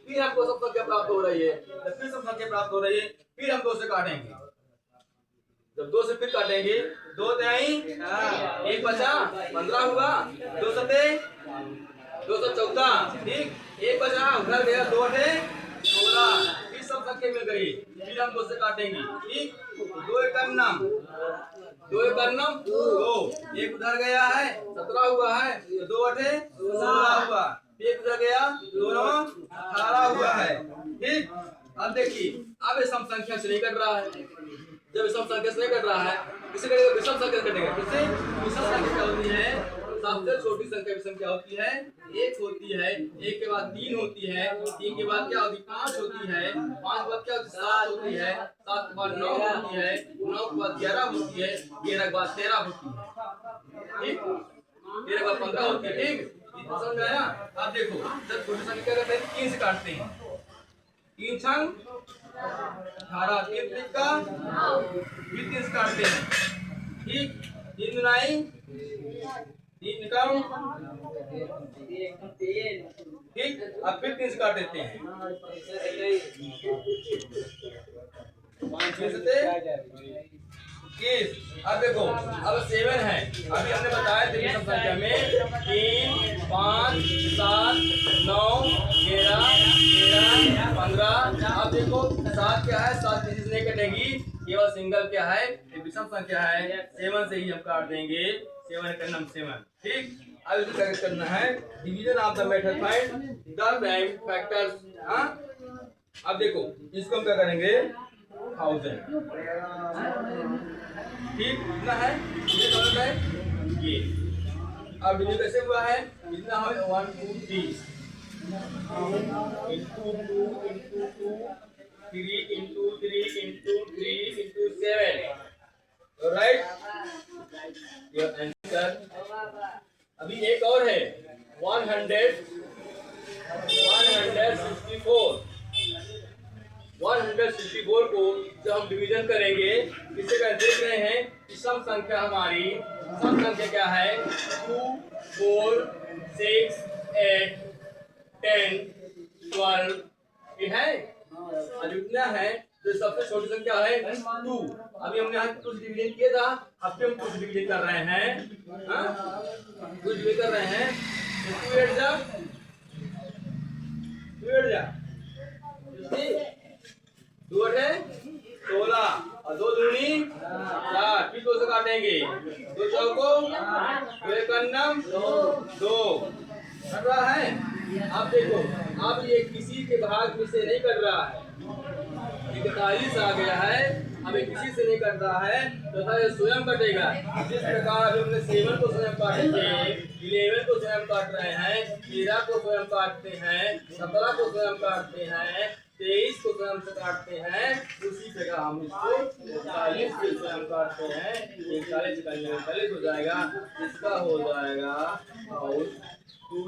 फिर हमको सब संख्या प्राप्त हो रही है, जब फिर सब संख्या प्राप्त हो रही है, फिर हम 2 से काटेंगे। जब 2 से फिर काटेंगे, 2 तिहाई 1 बचा 15 हुआ, 2 सते 214, ठीक, 1 बचा उधर गया, 2 अठे 16, फिर सब संख्या मिल गई, फिर हम 2 से काटेंगे, ठीक, 2 एकन्नम 2, 1 उधर गया है 17 हुआ है, 2 अठे 16 हुआ, 1 उधर गया 2 9 18 हुआ है, ठीक। अब देखिए, अब ये सम संख्या से नहीं कट रहा है, जब सम संख्या से नहीं कट रहा है, किसे कटेगा? विषम संख्या कटेगा। किससे? विषम संख्या क्या होती है? सबसे छोटी संख्या विषम क्या होती है? 1 होती है, 1 के बाद 3 होती है, 3 के बाद क्या होती है? 5 होती है, 5 के बाद क्या होती है? 7 होती है, 7 के बाद 9 होती है, 9 के बाद 11 होती है, 11 के बाद 13 होती है, ठीक, 13 के बाद 15 होती है, ठीक। इतना समझ में आया? अब देखो, जब छोटी संख्या क्या करते हैं? 3 से काटते हैं, 3 छंग 18, 3 त्रिका फिर 3 से काटते हैं, ठीक, 3 दुनाई 3 निकम, ठीक, अब फिर 3 से काट देते हैं, 5 6 सते 21। अब देखो, अब 7 है, अभी हमने बताया त्रिक संख्या में 3 5 7 9 11 13 15। अब देखो 7 क्या है? 7 किसी से नहीं कटेगी, केवल सिंगल क्या है? विषम संख्या है, 7 से ही हम काट देंगे, 7 का नाम 7, ठीक। अब इसे क्या करना है? Division of the method find the prime factors. हाँ, अब देखो इसको हम क्या करेंगे? 1000, ठीक, कितना है? ये समझ है ये। अब डिवीजन कैसे हुआ है? कितना है? 1 2 3 into 2 into 2 3 into 3 into 3 into 7, right? Your answer। अभी एक और है 164 को जब हम डिवीजन करेंगे, किससे कर देख रहे हैं कि सम संख्या हमारी सम संख्या क्या है? 2 4 6 8 10 12 ये है, और जितना है तो सबसे छोटी संख्या है 2। अभी हमने यहाँ कुछ डिवीजन किया था, अब हम कुछ डिवीजन कर रहे हैं, कुछ डिवीजन कर रहे हैं, 2 8 जा 2 है 16 और 2 दूनी 4, फिर 2 से काटेंगे, 2 चौको 2 एकन्नम 2 कट रहा है। अब देखो, अब ये किसी के भाग में से नहीं कट रहा है, 41 आ गया है, अब ये किसी से नहीं कट रहा है, तो ये स्वयं कटेगा। जिस प्रकार हमने 7 को स्वयं काटे थे, 11 को स्वयं काट रहे हैं, 13 को स्वयं काटते हैं, 17 को स्वयं काटते हैं, 23 को स्वयं से काटते हैं, उसी प्रकार हम इसको 41 को स्वयं काटते हैं, 41 का 41 हो जाएगा, इसका हो जाएगा और 2